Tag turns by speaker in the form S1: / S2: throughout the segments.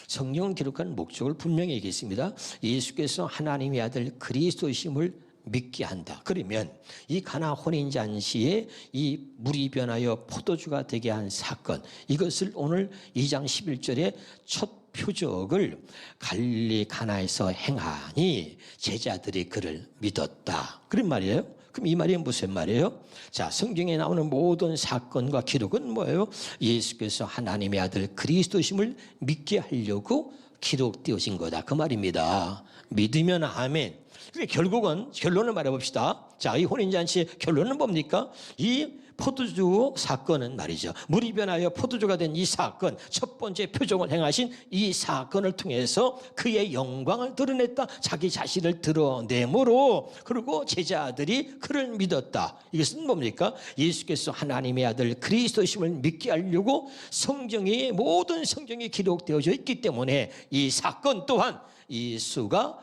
S1: 성경은 기록한 목적을 분명히 얘기했습니다. 예수께서 하나님의 아들 그리스도이심을 믿게 한다. 그러면 이 가나 혼인잔치에 이 물이 변하여 포도주가 되게 한 사건, 이것을 오늘 2장 11절에 첫 표적을 갈릴리 가나에서 행하니 제자들이 그를 믿었다. 그런 말이에요. 그럼 이 말이 무슨 말이에요? 자, 성경에 나오는 모든 사건과 기록은 뭐예요? 예수께서 하나님의 아들 그리스도심을 믿게 하려고 기록되어진 거다. 그 말입니다. 믿으면 아멘. 근데 결국은 결론을 말해봅시다. 자, 이 혼인잔치의 결론은 뭡니까? 이 포도주 사건은 말이죠. 물이 변하여 포도주가 된 이 사건, 첫 번째 표적을 행하신 이 사건을 통해서 그의 영광을 드러냈다. 자기 자신을 드러내므로, 그리고 제자들이 그를 믿었다. 이것은 뭡니까? 예수께서 하나님의 아들 그리스도심을 믿게 하려고 성경이, 모든 성경이 기록되어져 있기 때문에 이 사건 또한 예수가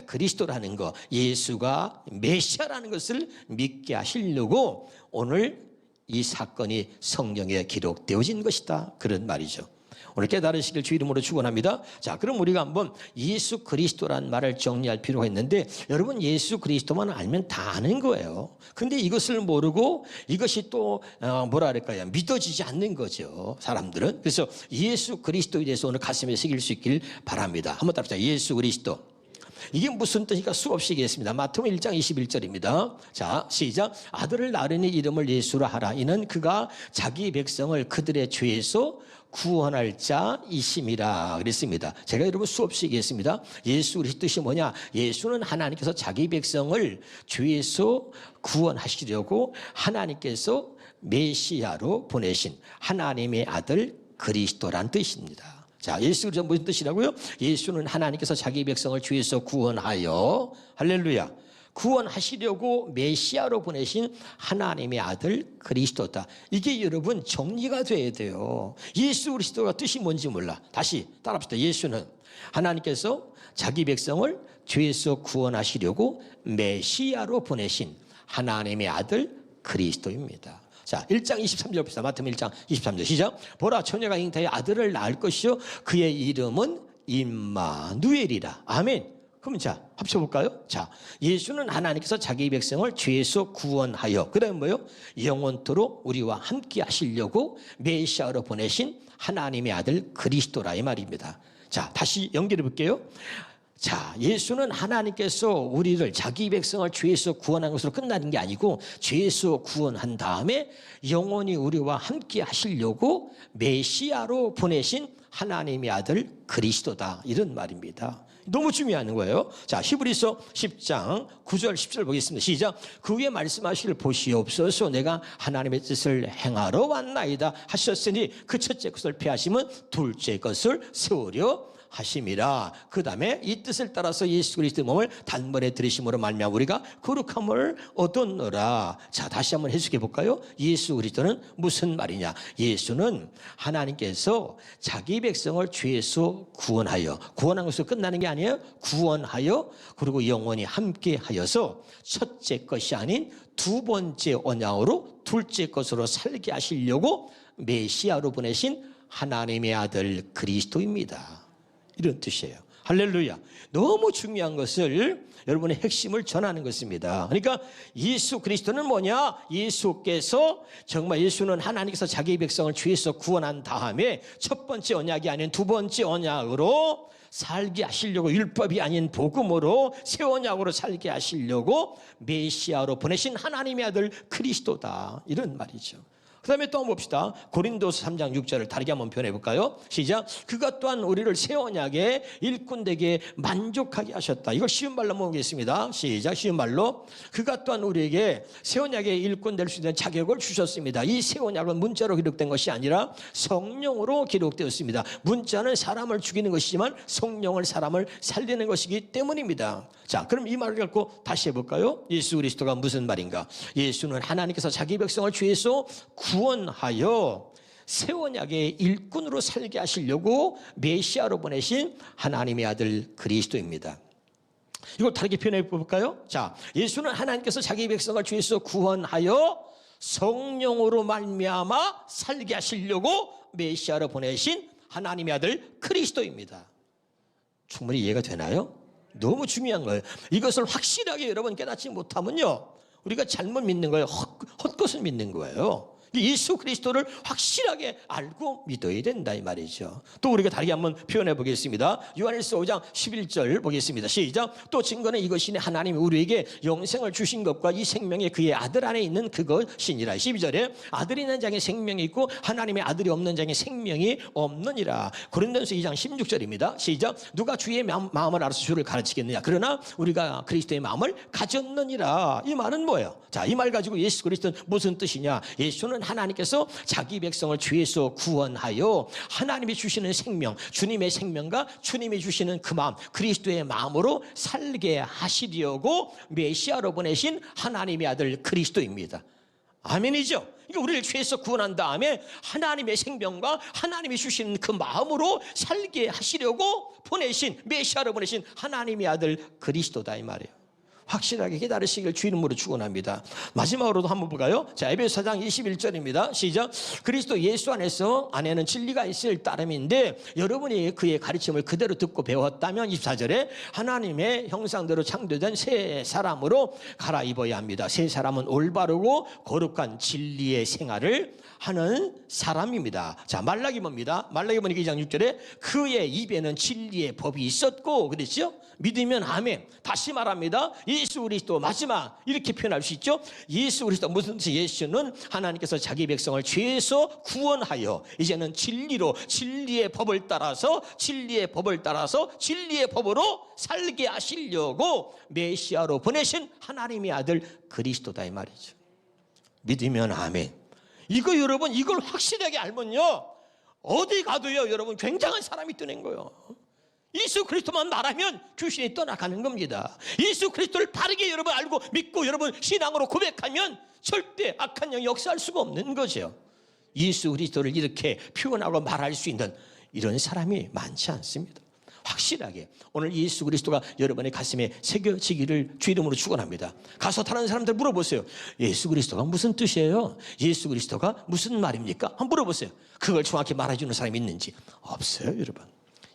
S1: 그리스도라는 것, 예수가 메시아라는 것을 믿게 하시려고 오늘 이 사건이 성경에 기록되어진 것이다. 그런 말이죠. 오늘 깨달으시길 주 이름으로 축원합니다. 자, 그럼 우리가 한번 예수 그리스도란 말을 정리할 필요가 있는데, 여러분 예수 그리스도만 알면 다 아는 거예요. 근데 이것을 모르고 이것이 또 뭐라 그럴까요? 믿어지지 않는 거죠, 사람들은. 그래서 예수 그리스도에 대해서 오늘 가슴에 새길 수 있길 바랍니다. 한번 따라합시다. 예수 그리스도. 이게 무슨 뜻인가 수없이 얘기했습니다. 마태복음 1장 21절입니다. 자, 시작. 아들을 낳으니 이름을 예수라 하라. 이는 그가 자기 백성을 그들의 죄에서 구원할 자이심이라 그랬습니다. 제가 여러분 수없이 얘기했습니다. 예수 그리스도의 뜻이 뭐냐? 예수는 하나님께서 자기 백성을 죄에서 구원하시려고 하나님께서 메시아로 보내신 하나님의 아들 그리스도란 뜻입니다. 자, 예수 그리스도 무슨 뜻이라고요? 예수는 하나님께서 자기 백성을 죄에서 구원하여, 할렐루야, 구원하시려고 메시아로 보내신 하나님의 아들 그리스도다. 이게 여러분 정리가 돼야 돼요. 예수 그리스도가 뜻이 뭔지 몰라. 다시 따라합시다. 예수는 하나님께서 자기 백성을 죄에서 구원하시려고 메시아로 보내신 하나님의 아들 그리스도입니다. 자, 1장 23절 봅시다. 마태복음 1장 23절 시작. 보라, 처녀가 잉태하여 아들을 낳을 것이요 그의 이름은 임마누엘이라. 아멘. 그럼 자, 합쳐볼까요? 자, 예수는 하나님께서 자기 백성을 죄에서 구원하여, 그 다음에 뭐요? 영원토록 우리와 함께 하시려고 메시아로 보내신 하나님의 아들 그리스도라, 이 말입니다. 자, 다시 연결해 볼게요. 자, 예수는 하나님께서 우리를, 자기 백성을 죄에서 구원한 것으로 끝나는 게 아니고 죄에서 구원한 다음에 영원히 우리와 함께 하시려고 메시아로 보내신 하나님의 아들 그리스도다, 이런 말입니다. 너무 중요한 거예요. 자, 히브리서 10장 9절 10절 보겠습니다. 시작. 그 위에 말씀하시길 보시옵소서. 내가 하나님의 뜻을 행하러 왔나이다 하셨으니 그 첫째 것을 폐하시면 둘째 것을 세우려 하심이라. 그 다음에 이 뜻을 따라서 예수 그리스도의 몸을 단번에 들이심으로 말미암아 우리가 거룩함을 얻었노라. 자, 다시 한번 해석해 볼까요? 예수 그리스도는 무슨 말이냐? 예수는 하나님께서 자기 백성을 죄에서 구원하여, 구원한 것으로 끝나는 게 아니에요. 구원하여 그리고 영원히 함께 하여서 첫째 것이 아닌 두 번째 언약으로 둘째 것으로 살게 하시려고 메시아로 보내신 하나님의 아들 그리스도입니다. 이런 뜻이에요. 할렐루야. 너무 중요한 것을, 여러분의 핵심을 전하는 것입니다. 그러니까 예수 그리스도는 뭐냐? 예수께서, 정말 예수는 하나님께서 자기 백성을 죄에서 구원한 다음에 첫 번째 언약이 아닌 두 번째 언약으로 살게 하시려고, 율법이 아닌 복음으로 새 언약으로 살게 하시려고 메시아로 보내신 하나님의 아들 그리스도다, 이런 말이죠. 그 다음에 또 한번 봅시다. 고린도서 3장 6절을 다르게 한번 변해볼까요? 시작. 그가 또한 우리를 새 언약의 일꾼 되게 만족하게 하셨다. 이걸 쉬운 말로 모으겠습니다. 시작. 쉬운 말로. 그가 또한 우리에게 새 언약의 일꾼 될 수 있는 자격을 주셨습니다. 이 새 언약은 문자로 기록된 것이 아니라 성령으로 기록되었습니다. 문자는 사람을 죽이는 것이지만 성령은 사람을 살리는 것이기 때문입니다. 자, 그럼 이 말을 갖고 다시 해볼까요? 예수 그리스도가 무슨 말인가? 예수는 하나님께서 자기 백성을 죄에서 구원하여 새 언약의 일꾼으로 살게 하시려고 메시아로 보내신 하나님의 아들 그리스도입니다. 이걸 다르게 표현해 볼까요? 자, 예수는 하나님께서 자기 백성을 죄에서 구원하여 성령으로 말미암아 살게 하시려고 메시아로 보내신 하나님의 아들 그리스도입니다. 충분히 이해가 되나요? 너무 중요한 거예요. 이것을 확실하게 여러분 깨닫지 못하면요, 우리가 잘못 믿는 거예요. 헛것을 믿는 거예요. 예수 그리스도를 확실하게 알고 믿어야 된다 이 말이죠. 또 우리가 다르게 한번 표현해 보겠습니다. 요한일서 5장 11절 보겠습니다. 시작. 또 증거는 이것이니 하나님이 우리에게 영생을 주신 것과 이 생명이 그의 아들 안에 있는 그것이니라. 12절에 아들이 있는 자에게 생명이 있고 하나님의 아들이 없는 자에게 생명이 없느니라. 고린도전서 2장 16절입니다. 시작. 누가 주의 마음을 알아서 주를 가르치겠느냐. 그러나 우리가 그리스도의 마음을 가졌느니라. 이 말은 뭐예요? 자, 이 말 가지고 예수 그리스도는 무슨 뜻이냐. 예수는 하나님께서 자기 백성을 죄에서 구원하여 하나님이 주시는 생명, 주님의 생명과 주님이 주시는 그 마음, 그리스도의 마음으로 살게 하시려고 메시아로 보내신 하나님의 아들 그리스도입니다. 아멘이죠? 그러니까 우리를 죄에서 구원한 다음에 하나님의 생명과 하나님이 주시는 그 마음으로 살게 하시려고 보내신, 메시아로 보내신 하나님의 아들 그리스도다 이 말이에요. 확실하게 깨달으시길 주 이름으로 축원합니다. 마지막으로도 한번 볼까요? 자, 에베소 4장 21절입니다. 시작. 그리스도 예수 안에는 진리가 있을 따름인데 여러분이 그의 가르침을 그대로 듣고 배웠다면 24절에 하나님의 형상대로 창조된 새 사람으로 갈아입어야 합니다. 새 사람은 올바르고 거룩한 진리의 생활을 하는 사람입니다. 자, 말라기 봅니다. 말라기 보니까 2장 6절에 그의 입에는 진리의 법이 있었고 그랬죠? 믿으면 아멘. 다시 말합니다. 예수 그리스도 마지막 이렇게 표현할 수 있죠. 예수 그리스도 무슨 뜻이? 예수는 하나님께서 자기 백성을 죄에서 구원하여 이제는 진리로 진리의 법을 따라서 진리의 법으로 살게 하시려고 메시아로 보내신 하나님의 아들 그리스도다 이 말이죠. 믿으면 아멘. 이거 여러분 이걸 확실하게 알면요 어디 가도요 여러분 굉장한 사람이 되는 거예요. 예수 그리스도만 말하면 귀신이 떠나가는 겁니다. 예수 그리스도를 바르게 여러분 알고 믿고 여러분 신앙으로 고백하면 절대 악한 영이 역사할 수가 없는 거죠. 예수 그리스도를 이렇게 표현하고 말할 수 있는 이런 사람이 많지 않습니다. 확실하게 오늘 예수 그리스도가 여러분의 가슴에 새겨지기를 주 이름으로 축원합니다. 가서 다른 사람들 물어보세요. 예수 그리스도가 무슨 뜻이에요? 예수 그리스도가 무슨 말입니까? 한번 물어보세요. 그걸 정확히 말해주는 사람이 있는지. 없어요 여러분.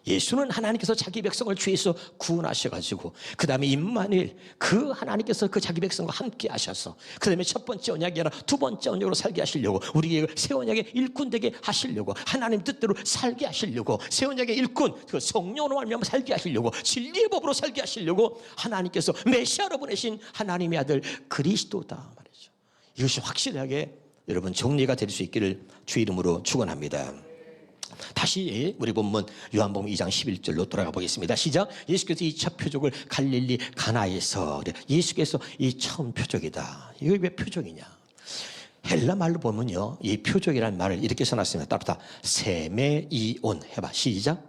S1: 예수는 하나님께서 자기 백성을 죄에서 구원하셔가지고 그 다음에 임마누엘 그 하나님께서 그 자기 백성과 함께 하셔서 그 다음에 첫 번째 언약이 아니라 두 번째 언약으로 살게 하시려고 우리에게 새 언약의 일꾼 되게 하시려고 하나님 뜻대로 살게 하시려고 새 언약의 일꾼 그 성령으로 말미암아 살게 하시려고 진리의 법으로 살게 하시려고 하나님께서 메시아로 보내신 하나님의 아들 그리스도다 말이죠. 이것이 확실하게 여러분 정리가 될 수 있기를 주 이름으로 축원합니다. 다시 우리 본문 요한복음 2장 11절로 돌아가 보겠습니다. 시작. 예수께서 이 첫 표적을 갈릴리 가나에서 예수께서 이 처음 표적이다. 이거 왜 표적이냐? 헬라 말로 보면요 이 표적이라는 말을 이렇게 써놨습니다. 따뜻하 세메이온 해봐. 시작.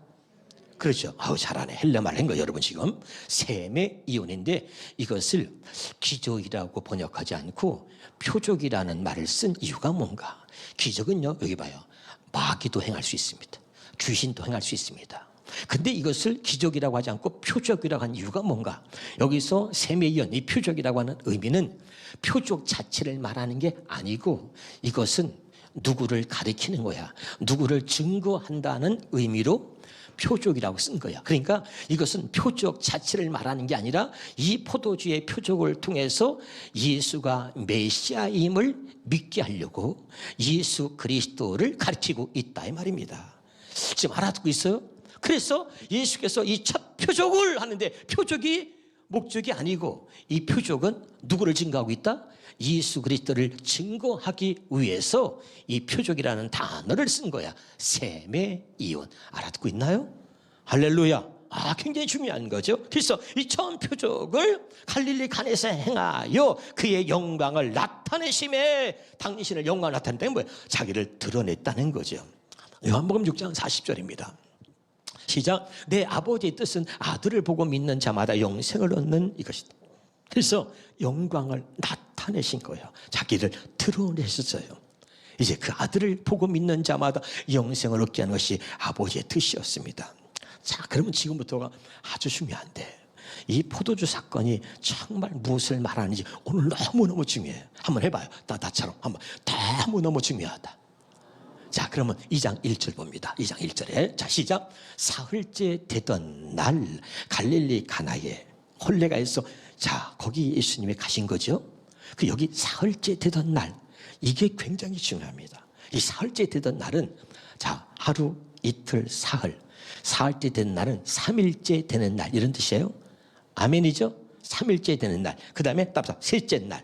S1: 그렇죠. 아우 잘하네. 헬라 말 한 거 여러분 지금 세메이온인데 이것을 기적이라고 번역하지 않고 표적이라는 말을 쓴 이유가 뭔가? 기적은요 여기 봐요. 마귀도 행할 수 있습니다. 귀신도 행할 수 있습니다. 근데 이것을 기적이라고 하지 않고 표적이라고 한 이유가 뭔가? 여기서 세메이온 이 표적이라고 하는 의미는 표적 자체를 말하는 게 아니고 이것은 누구를 가리키는 거야. 누구를 증거한다는 의미로 표적이라고 쓴 거야. 그러니까 이것은 표적 자체를 말하는 게 아니라 이 포도주의 표적을 통해서 예수가 메시아임을 믿게 하려고 예수 그리스도를 가르치고 있다 이 말입니다. 지금 알아듣고 있어요? 그래서 예수께서 이 첫 표적을 하는데 표적이 목적이 아니고 이 표적은 누구를 증거하고 있다? 예수 그리스도를 증거하기 위해서 이 표적이라는 단어를 쓴 거야. 세메이온. 알아듣고 있나요? 할렐루야. 굉장히 중요한 거죠. 그래서 이 처음 표적을 갈릴리 가나에서 행하여 그의 영광을 나타내심에 당신을 영광을 나타냈다는 뭐예요? 자기를 드러냈다는 거죠. 요한복음 6장 40절입니다. 시작. 내 아버지의 뜻은 아들을 보고 믿는 자마다 영생을 얻는 이것이다. 그래서 영광을 나타내신 거예요. 자기를 드러내셨어요. 이제 그 아들을 보고 믿는 자마다 영생을 얻게 하는 것이 아버지의 뜻이었습니다. 자, 그러면 지금부터가 아주 중요한데 이 포도주 사건이 정말 무엇을 말하는지 오늘 너무너무 중요해요. 한번 해봐요. 나처럼 한번 너무너무 중요하다. 자, 그러면 2장 1절 봅니다. 2장 1절에 자, 시작. 사흘째 되던 날 갈릴리 가나에 홀레가에서, 자, 거기 예수님이 가신 거죠. 그 여기 사흘째 되던 날, 이게 굉장히 중요합니다. 이 사흘째 되던 날은, 자, 하루, 이틀, 사흘, 사흘째 되는 날은 3일째 되는 날, 이런 뜻이에요. 아멘이죠? 3일째 되는 날. 그 다음에 따라서 셋째 날.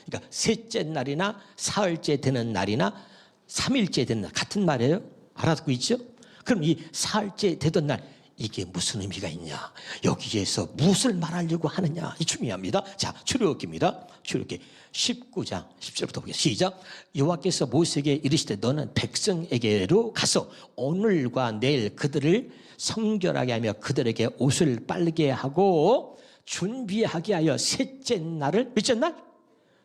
S1: 그러니까 셋째 날이나 사흘째 되는 날이나 3일째 되는 날, 같은 말이에요. 알아듣고 있죠? 그럼 이 사흘째 되던 날, 이게 무슨 의미가 있냐, 여기에서 무엇을 말하려고 하느냐, 이 중요합니다. 자, 출애굽기입니다. 출애굽기 19장 10절부터 보겠습니다. 시작. 여호와께서 모세에게 이르시되 너는 백성에게로 가서 오늘과 내일 그들을 성결하게 하며 그들에게 옷을 빨게 하고 준비하게 하여 셋째 날을, 몇째 날?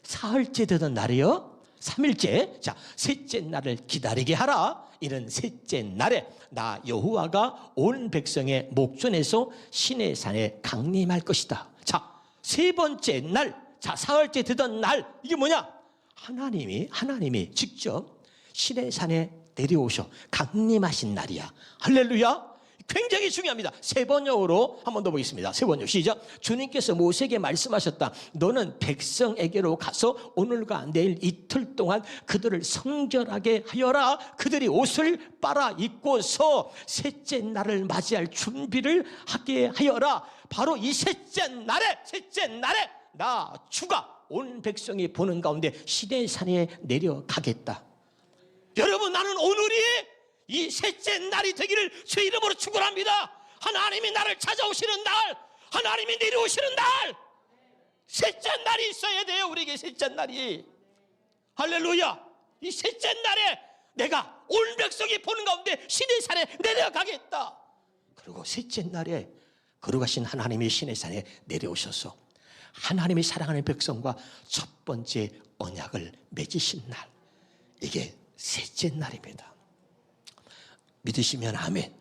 S1: 사흘째 되던 날이요, 3일째. 자, 셋째 날을 기다리게 하라. 이는 셋째 날에 나 여호와가 온 백성의 목전에서 시내 산에 강림할 것이다. 자, 세 번째 날, 자, 사흘째 되던 날, 이게 뭐냐? 하나님이 직접 시내 산에 내려오셔 강림하신 날이야. 할렐루야. 굉장히 중요합니다. 세 번역으로 한 번 더 보겠습니다. 세 번역 시작. 주님께서 모세에게 말씀하셨다. 너는 백성에게로 가서 오늘과 내일 이틀 동안 그들을 성결하게 하여라. 그들이 옷을 빨아 입고서 셋째 날을 맞이할 준비를 하게 하여라. 바로 이 셋째 날에 나 주가 온 백성이 보는 가운데 시내산에 내려가겠다. 여러분, 나는 오늘이 이 셋째 날이 되기를 주 이름으로 축원합니다. 하나님이 나를 찾아오시는 날, 하나님이 내려오시는 날, 셋째 날이 있어야 돼요. 우리에게 셋째 날이. 할렐루야. 이 셋째 날에 내가 온 백성이 보는 가운데 시내산에 내려가겠다. 그리고 셋째 날에 걸어가신 하나님이 시내산에 내려오셔서 하나님이 사랑하는 백성과 첫 번째 언약을 맺으신 날, 이게 셋째 날입니다. 믿으시면 아멘.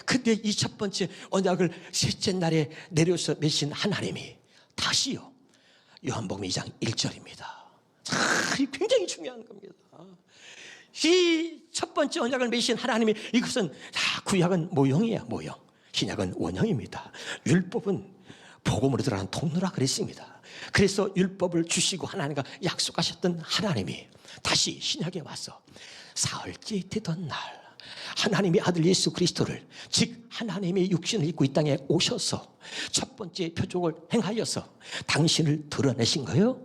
S1: 근데 이 첫 번째 언약을 셋째 날에 내려서 맺으신 하나님이 다시요, 요한복음 2장 1절입니다. 굉장히 중요한 겁니다. 이 첫 번째 언약을 맺으신 하나님이, 이것은 다 구약은 모형이에요, 모형. 신약은 원형입니다. 율법은 복음으로 들어가는 통로라 그랬습니다. 그래서 율법을 주시고 하나님과 약속하셨던 하나님이 다시 신약에 와서 사흘째 되던 날 하나님의 아들 예수 그리스도를, 즉 하나님의 육신을 입고 이 땅에 오셔서 첫 번째 표적을 행하여서 당신을 드러내신 거예요.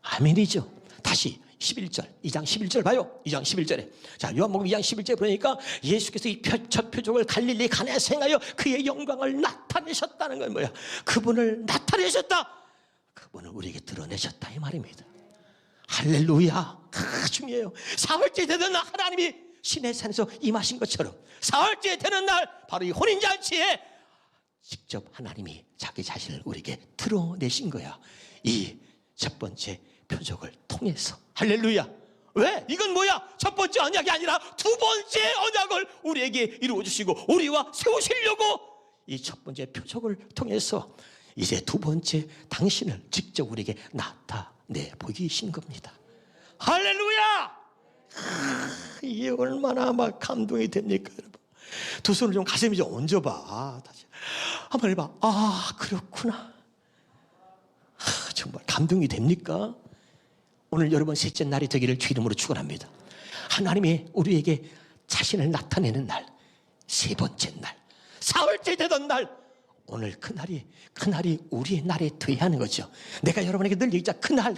S1: 아멘이죠. 다시 11절, 2장 11절 봐요. 2장 11절에 자, 요한복음 2장 11절에 보니까 예수께서 이 첫 표적을 갈릴리 가나에서 행하여 그의 영광을 나타내셨다는 건 뭐야? 그분을 나타내셨다. 그분을 우리에게 드러내셨다, 이 말입니다. 할렐루야. 중요해요. 사흘째 되던 날 하나님이 시내산에서 임하신 것처럼 사흘째 되는 날, 바로 이 혼인잔치에 직접 하나님이 자기 자신을 우리에게 드러내신 거야. 이 첫 번째 표적을 통해서. 할렐루야. 왜? 이건 뭐야? 첫 번째 언약이 아니라 두 번째 언약을 우리에게 이루어주시고 우리와 세우시려고 이 첫 번째 표적을 통해서 이제 두 번째 당신을 직접 우리에게 나타내 보이신 겁니다. 할렐루야. 이게 얼마나 막 감동이 됩니까, 여러분? 두 손을 좀 가슴에 좀 얹어봐. 다시 한번 해봐. 아, 그렇구나. 정말 감동이 됩니까? 오늘 여러분 셋째 날이 되기를 주 이름으로 축원합니다. 하나님이 우리에게 자신을 나타내는 날, 세 번째 날, 사흘째 되던 날, 오늘 그날이 우리의 날에 돼야 하는 거죠. 내가 여러분에게 늘 얘기하자. 그날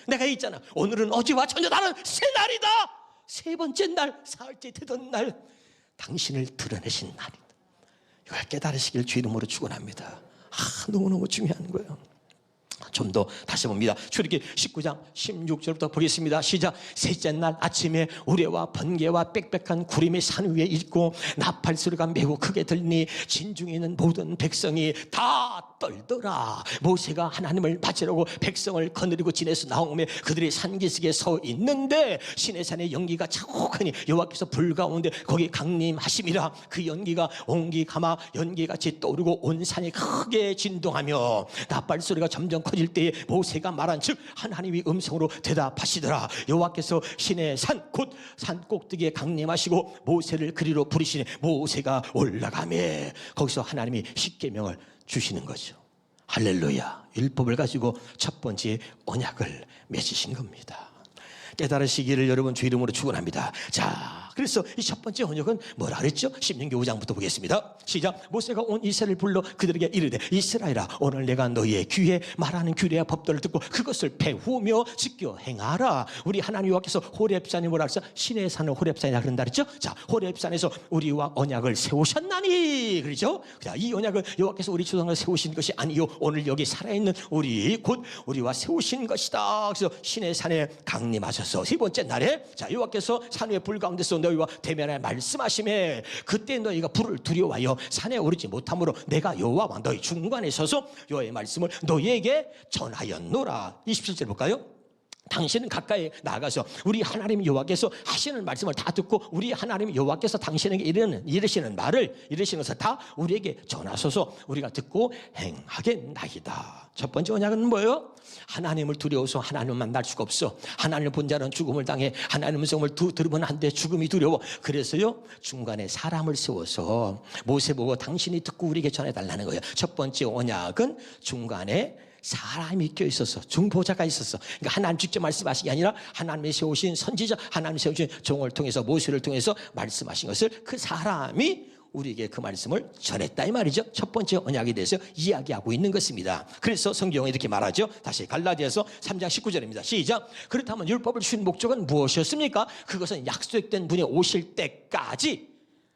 S1: 내가 있잖아. 오늘은 어제와 전혀 다른 새 날이다. 세 번째 날, 사흘째 되던 날, 당신을 드러내신 날이다. 이걸 깨달으시길 주 이름으로 축원합니다. 너무너무 중요한 거예요. 좀 더 다시 봅니다. 출애굽기 19장 16절부터 보겠습니다. 시작. 셋째 날 아침에 우레와 번개와 빽빽한 구름이 산 위에 있고 나팔 소리가 매우 크게 들리니 진중에 있는 모든 백성이 다 떨더라. 모세가 하나님을 맞으려고 백성을 거느리고 지내서 나오며 그들이 산기슭에 서 있는데 시내산의 연기가 차곡하니 여호와께서 불 가운데 거기 강림하심이라. 그 연기가 온기 가마 연기같이 떠오르고 온 산이 크게 진동하며 나팔 소리가 점점 커질 때에 모세가 말한 즉 하나님이 음성으로 대답하시더라. 여호와께서 시내산 곧 산 꼭대기에 강림하시고 모세를 그리로 부르시니 모세가 올라가며 거기서 하나님이 십계명을 주시는 거죠. 할렐루야. 율법을 가지고 첫 번째 언약을 맺으신 겁니다. 깨달으시기를 여러분 주 이름으로 축원합니다. 자, 그래서 이 첫 번째 언약은 뭐라 그랬죠? 신명기 5장부터 보겠습니다. 시작. 모세가 온 이스라엘을 불러 그들에게 이르되 이스라엘아 오늘 내가 너희의 귀에 말하는 규례와 법도를 듣고 그것을 배우며 지켜 행하라. 우리 하나님 여호와께서 호렙산이 뭐라 그랬어? 신의 산을 호렙산이라 그런다 그랬죠? 자, 호렙산에서 우리와 언약을 세우셨나니 그렇죠? 자, 이 언약은 여호와께서 우리 조상을 세우신 것이 아니요 오늘 여기 살아있는 우리 곧 우리와 세우신 것이다. 그래서 신의 산에 강림하셔서 세 번째 날에 자 여호와께서 산 위에 불 가운데서 너희와 대면하여 말씀하시매 그때 너희가 불을 두려워하여 산에 오르지 못하므로 내가 여호와와 너희 중간에 서서 여호와의 말씀을 너희에게 전하였노라. 27절 볼까요? 당신은 가까이 나가서 우리 하나님 여호와께서 하시는 말씀을 다 듣고 우리 하나님 여호와께서 당신에게 이르시는 말을 이르시는 것을 다 우리에게 전하소서 우리가 듣고 행하겠나이다. 첫 번째 언약은 뭐예요? 하나님을 두려워서 하나님을 만날 수가 없어. 하나님을 본 자는 죽음을 당해. 하나님의 음성을 들으면 안 돼. 죽음이 두려워. 그래서요 중간에 사람을 세워서 모세 보고 당신이 듣고 우리에게 전해달라는 거예요. 첫 번째 언약은 중간에 사람이 껴있어서 중보자가 있었어. 그러니까 하나님 직접 말씀하신 게 아니라 하나님이 세우신 선지자 하나님이 세우신 종을 통해서 모세를 통해서 말씀하신 것을 그 사람이 우리에게 그 말씀을 전했다 이 말이죠. 첫 번째 언약에 대해서 이야기하고 있는 것입니다. 그래서 성경은 이렇게 말하죠. 다시 갈라디아서 3장 19절입니다. 시작. 그렇다면 율법을 주신 목적은 무엇이었습니까? 그것은 약속된 분이 오실 때까지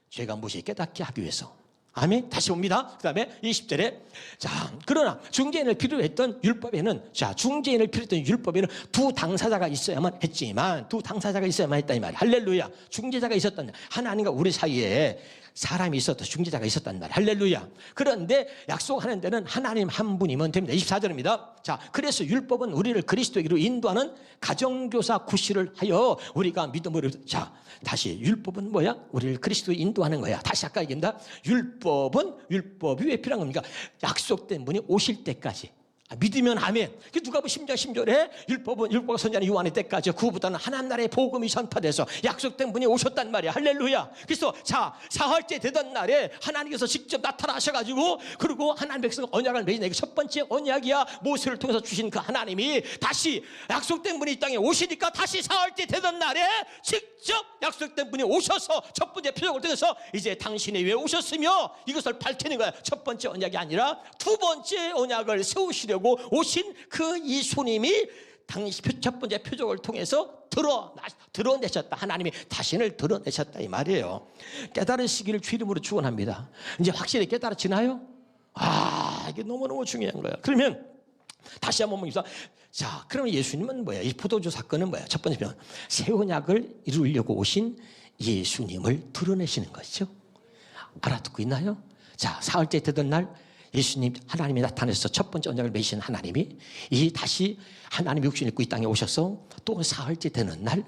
S1: 죄가 무엇이 깨닫게 하기 위해서. 아멘. 다시 봅니다. 그 다음에 20절에 자 그러나 중재인을 필요로 했던 율법에는 자 중재인을 필요로 했던 율법에는 두 당사자가 있어야만 했지만 두 당사자가 있어야만 했다 이 말이야. 할렐루야. 중재자가 있었단 말이야. 하나님과 우리 사이에 사람이 있었다. 중재자가 있었단 말이야. 할렐루야. 그런데 약속하는 데는 하나님 한 분이면 됩니다. 24절입니다. 자 그래서 율법은 우리를 그리스도에게로 인도하는 가정교사 구실을 하여 우리가 믿음으로 자 다시 율법은 뭐야? 우리를 그리스도에 인도하는 거야. 다시 아까 얘기합니다. 율법이 왜 필요한 겁니까? 약속된 분이 오실 때까지. 믿으면 아멘. 누가복음 10장 10절에 율법과 선지자는 요한의 때까지 그후부터는 하나님 나라의 복음이 전파돼서 약속된 분이 오셨단 말이야. 할렐루야. 그래서 자 사흘째 되던 날에 하나님께서 직접 나타나셔가지고 그리고 하나님 백성 언약을 맺는 게 첫 번째 언약이야. 모세를 통해서 주신 그 하나님이 다시 약속된 분이 이 땅에 오시니까 다시 사흘째 되던 날에 직접 약속된 분이 오셔서 첫 번째 표적을 통해서 이제 당신이 왜 오셨으며 이것을 밝히는 거야. 첫 번째 언약이 아니라 두 번째 언약을 세우시려고 오신 그 이수님이 당시 첫 번째 표적을 통해서 드러내셨다. 하나님이 자신을 드러내셨다 이 말이에요. 깨달으시기를 주 이름으로 축원합니다. 이제 확실히 깨달아지나요? 이게 너무너무 중요한 거예요. 그러면 다시 한번 봅니다. 자, 그러면 예수님은 뭐야? 이 포도주 사건은 뭐야? 첫 번째 편 새 언약을 이루려고 오신 예수님을 드러내시는 것이죠. 알아듣고 있나요? 자, 사흘째 되던 날 예수님 하나님이 나타나서 첫 번째 언약을 맺으신 하나님이 이 다시 하나님 육신 입고 이 땅에 오셔서 또 사흘째 되는 날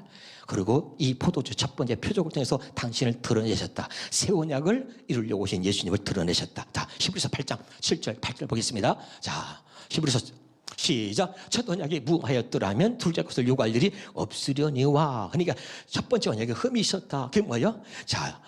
S1: 그리고 이 포도주 첫 번째 표적을 통해서 당신을 드러내셨다. 새 언약을 이루려고 오신 예수님을 드러내셨다. 자, 히브리서 8장 7절 8절 보겠습니다. 자, 히브리서 시작. 첫 언약이 무하였더라면 둘째 것을 요구할 일이 없으려니와. 그러니까 첫 번째 언약에 흠이 있었다. 그게 뭐예요? 자,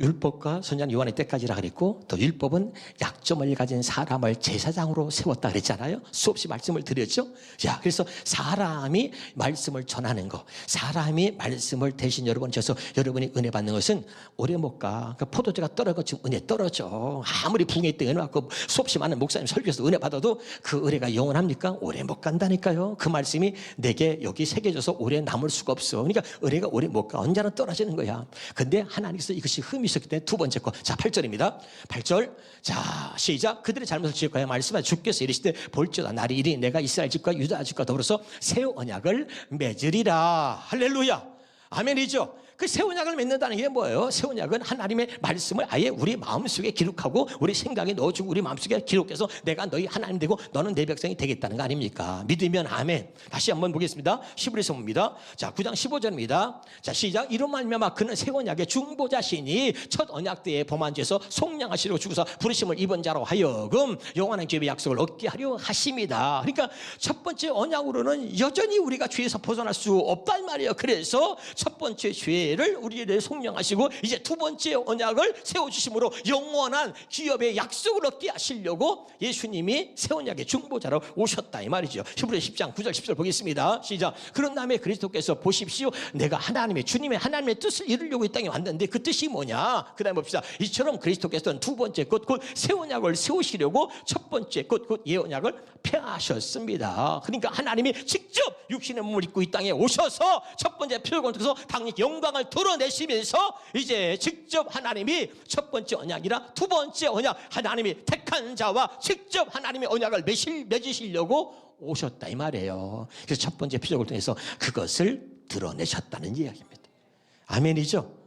S1: 율법과 선지자 요한의 때까지라 그랬고 또 율법은 약점을 가진 사람을 제사장으로 세웠다 그랬잖아요. 수없이 말씀을 드렸죠. 자, 그래서 사람이 말씀을 전하는 거, 사람이 말씀을 대신 여러분 줘서 여러분이 은혜 받는 것은 오래 못 가. 그러니까 포도주가 떨어지면 은혜 떨어져. 아무리 붕에 있다 은혜 받고 수없이 많은 목사님 설교에서 은혜 받아도 그 은혜가 영원합니까? 오래 못 간다니까요. 그 말씀이 내게 여기 새겨져서 오래 남을 수가 없어. 그러니까 은혜가 오래 못 가. 언제나 떨어지는 거야. 근데 하나님께서 이것이 흠이 있었기 때문에 두 번째 거. 자, 8절입니다. 8절. 자, 시작. 그들의 잘못을 지적하여 말씀하여 주께서 이르시되 볼지어다 날이 이르니 내가 이스라엘 집과 유다 집과 더불어서 새 언약을 맺으리라. 할렐루야. 아멘이죠. 그 새 언약을 맺는다는 게 뭐예요? 새 언약은 하나님의 말씀을 아예 우리 마음속에 기록하고 우리 생각에 넣어주고 우리 마음속에 기록해서 내가 너희 하나님 되고 너는 내 백성이 되겠다는 거 아닙니까? 믿으면 아멘. 다시 한번 보겠습니다. 히브리서 봅니다. 자, 9장 15절입니다. 자, 시작. 이로 말미암아 그는 새 언약의 중보자시니 첫 언약 때에 범한 죄에서 속량하시려고 죽으사 부르심을 입은 자로 하여금 영원한 기업의 약속을 얻게 하려 하심이다. 그러니까 첫 번째 언약으로는 여전히 우리가 죄에서 벗어날 수 없단 말이에요. 그래서 첫 번째 죄를 우리에 대해 속량하시고 이제 두 번째 언약을 세워주심으로 영원한 기업의 약속을 얻게 하시려고 예수님이 새 언약의 중보자로 오셨다 이 말이죠. 히브리서 10장 9절 10절 보겠습니다. 시작. 그런 다음에 그리스도께서 보십시오. 내가 주님의 하나님의 뜻을 이루려고 이 땅에 왔는데 그 뜻이 뭐냐? 그 다음에 봅시다. 이처럼 그리스도께서는 두 번째 곧 새 언약을 세우시려고 첫 번째 곧 예언약을 폐하셨습니다. 그러니까 하나님이 직접 육신의 몸을 입고 이 땅에 오셔서 첫 번째 표적을 통해서 당연히 영광을 드러내시면서 이제 직접 하나님이 첫 번째 언약이나 두 번째 언약 하나님이 택한 자와 직접 하나님의 언약을 맺으시려고 오셨다 이 말이에요. 그래서 첫 번째 표적을 통해서 그것을 드러내셨다는 이야기입니다. 아멘이죠?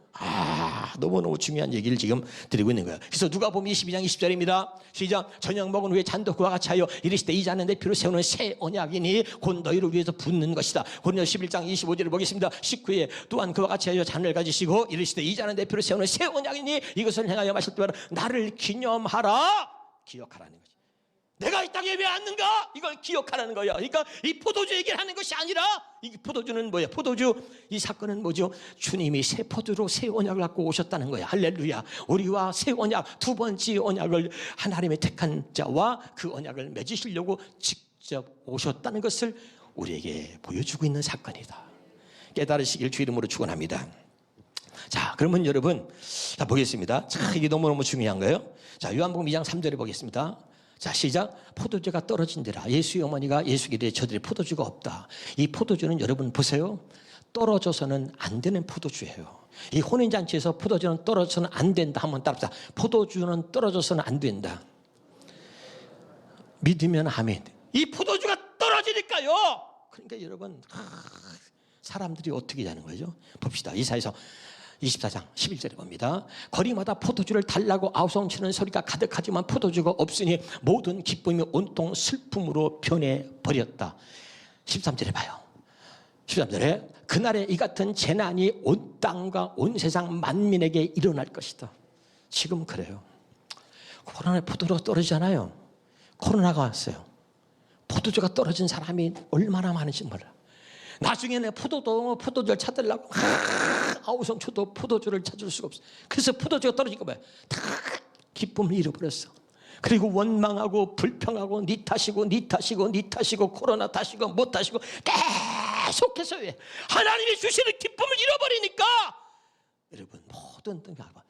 S1: 너무너무 중요한 얘기를 지금 드리고 있는 거예요. 그래서 누가복음 22장 20절입니다. 시작. 저녁 먹은 후에 잔도 그와 같이 하여 이르시되 이 잔은 내 피로 세우는 새 언약이니 곧 너희를 위해서 붓는 것이다. 고린도서 11장 25절을 보겠습니다. 19에 또한 그와 같이 하여 잔을 가지시고 이르시되 이 잔은 내 피로 세우는 새 언약이니 이것을 행하여 마실 때마다 나를 기념하라. 기억하라는 거죠. 내가 이 땅에 왜 왔는가? 이걸 기억하라는 거야. 그러니까 이 포도주 얘기를 하는 것이 아니라 이 포도주는 뭐야? 포도주 이 사건은 뭐죠? 주님이 새 포도로 새 언약을 갖고 오셨다는 거야. 할렐루야. 우리와 새 언약 두 번째 언약을 하나님의 택한 자와 그 언약을 맺으시려고 직접 오셨다는 것을 우리에게 보여주고 있는 사건이다. 깨달으시길 주 이름으로 축원합니다. 자, 그러면 여러분 자 보겠습니다. 자, 이게 너무너무 중요한 거예요. 자, 요한복음 2장 3절에 보겠습니다. 자, 시작. 포도주가 떨어진 데라 예수의 어머니가 예수께 이르되 저들이 포도주가 없다. 이 포도주는 여러분 보세요. 떨어져서는 안 되는 포도주예요. 이 혼인잔치에서 포도주는 떨어져서는 안 된다. 한번 따라합시다. 포도주는 떨어져서는 안 된다. 믿으면 아멘. 이 포도주가 떨어지니까요. 그러니까 여러분 사람들이 어떻게 하는 거죠? 봅시다. 이사야서 24장 11절에 봅니다. 거리마다 포도주를 달라고 아우성치는 소리가 가득하지만 포도주가 없으니 모든 기쁨이 온통 슬픔으로 변해버렸다. 13절에 봐요. 13절에 그날에 이 같은 재난이 온 땅과 온 세상 만민에게 일어날 것이다. 지금 그래요. 코로나에 포도주가 떨어지잖아요. 코로나가 왔어요. 포도주가 떨어진 사람이 얼마나 많은지 몰라. 나중에는 포도주를 찾으려고 아우성초도 포도주를 찾을 수가 없어. 그래서 포도주가 떨어진 거 봐요. 다 기쁨을 잃어버렸어. 그리고 원망하고 불평하고 니 탓이고 코로나 탓이고 뭐 탓이고 계속해서 왜 하나님이 주시는 기쁨을 잃어버리니까 여러분 모든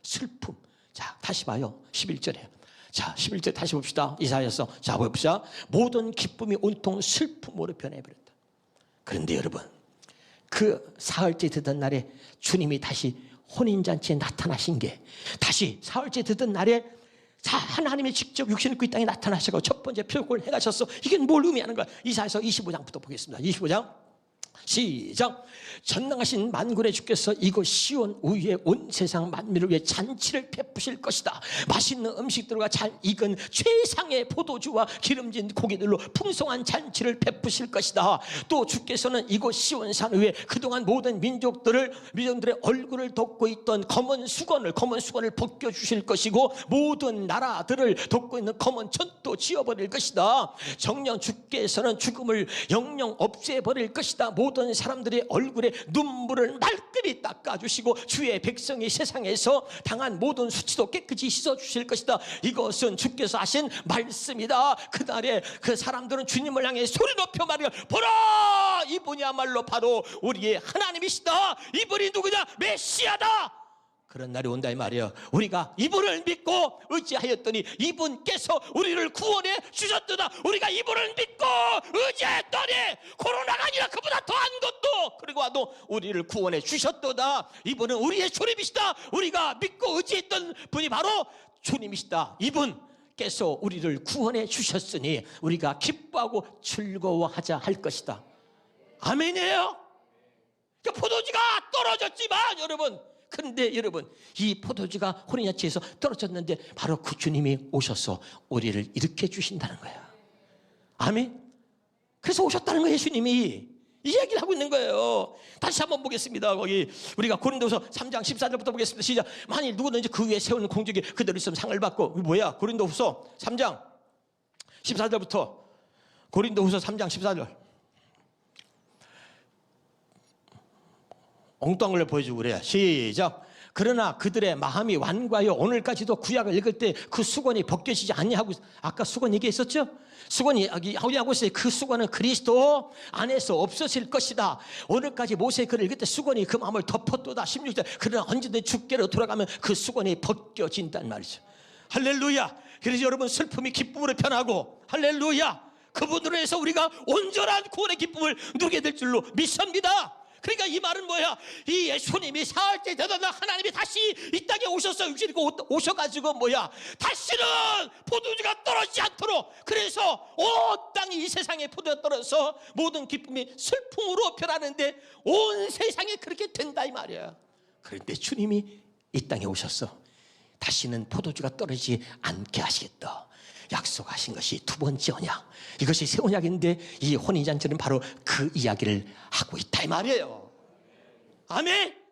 S1: 슬픔. 자, 다시 봐요. 11절에. 자, 11절 다시 봅시다. 이사야서. 자, 봅시다. 모든 기쁨이 온통 슬픔으로 변해버렸다. 그런데 여러분 그 사흘째 되던 날에 주님이 다시 혼인잔치에 나타나신 게 다시 사흘째 되던 날에 하나님이 직접 육신을 입고 이 땅에 나타나시고 첫 번째 표적을 해가셨어. 이게 뭘 의미하는 거야? 이사야서 25장부터 보겠습니다. 25장 시작. 전능하신 만군의 주께서 이곳 시온 위에 온 세상 만민을 위해 잔치를 베푸실 것이다. 맛있는 음식들과 잘 익은 최상의 포도주와 기름진 고기들로 풍성한 잔치를 베푸실 것이다. 또 주께서는 이곳 시온산 위에 그동안 모든 민족들의 얼굴을 덮고 있던 검은 수건을 벗겨주실 것이고 모든 나라들을 덮고 있는 검은 천도 지어버릴 것이다. 정녕 주께서는 죽음을 영영 없애버릴 것이다. 모든 사람들의 얼굴에 눈물을 말끔히 닦아주시고 주의 백성이 세상에서 당한 모든 수치도 깨끗이 씻어주실 것이다. 이것은 주께서 하신 말씀이다. 그날에 그 사람들은 주님을 향해 소리 높여 말하여 보라 이분이야말로 바로 우리의 하나님이시다. 이분이 누구냐? 메시아다. 그런 날이 온다 이 말이에요. 우리가 이분을 믿고 의지하였더니 이분께서 우리를 구원해 주셨도다. 우리가 이분을 믿고 의지했더니 코로나가 아니라 그보다 더한 것도 그리고 와도 우리를 구원해 주셨도다. 이분은 우리의 주님이시다. 우리가 믿고 의지했던 분이 바로 주님이시다. 이분께서 우리를 구원해 주셨으니 우리가 기뻐하고 즐거워하자 할 것이다. 아멘이에요. 그러니까 포도주가 떨어졌지만 여러분, 그런데 여러분, 이 포도주가 혼인잔치에서 떨어졌는데 바로 그 주님이 오셔서 우리를 일으켜 주신다는 거야. 아멘. 그래서 오셨다는 거예요. 예수님이 이 얘기를 하고 있는 거예요. 다시 한번 보겠습니다. 거기 우리가 고린도서 3장 14절부터 보겠습니다. 시작. 만일 누구든지 그 위에 세우는 공적이 그대로 있으면 상을 받고. 뭐야? 고린도후서 3장 14절부터. 고린도후서 3장 14절. 엉뚱한 걸 보여주고 그래요. 시작. 그러나 그들의 마음이 완고하여 오늘까지도 구약을 읽을 때 그 수건이 벗겨지지 아니하고, 아까 수건 얘기했었죠? 수건이 하고 있어요. 그 수건은 그리스도 안에서 없어질 것이다. 오늘까지 모세의 글을 읽을 때 수건이 그 마음을 덮었도다. 16절. 그러나 언제든 주께로 돌아가면 그 수건이 벗겨진단 말이죠. 할렐루야. 그래서 여러분, 슬픔이 기쁨으로 변하고, 할렐루야, 그분으로 해서 우리가 온전한 구원의 기쁨을 누리게 될 줄로 믿습니다. 그러니까 이 말은 뭐야? 이 예수님이 사흘째 되던 날 하나님이 다시 이 땅에 오셨어요. 육신이 오셔가지고 뭐야? 다시는 포도주가 떨어지지 않도록. 그래서 온 땅이 이 세상에 포도가 떨어져서 모든 기쁨이 슬픔으로 변하는데 온 세상에 그렇게 된다 이 말이야. 그런데 주님이 이 땅에 오셨어. 다시는 포도주가 떨어지지 않게 하시겠다 약속하신 것이 두 번째 언약, 이것이 새 언약인데 이 혼인잔치는 바로 그 이야기를 하고 있다 이 말이에요. 아멘.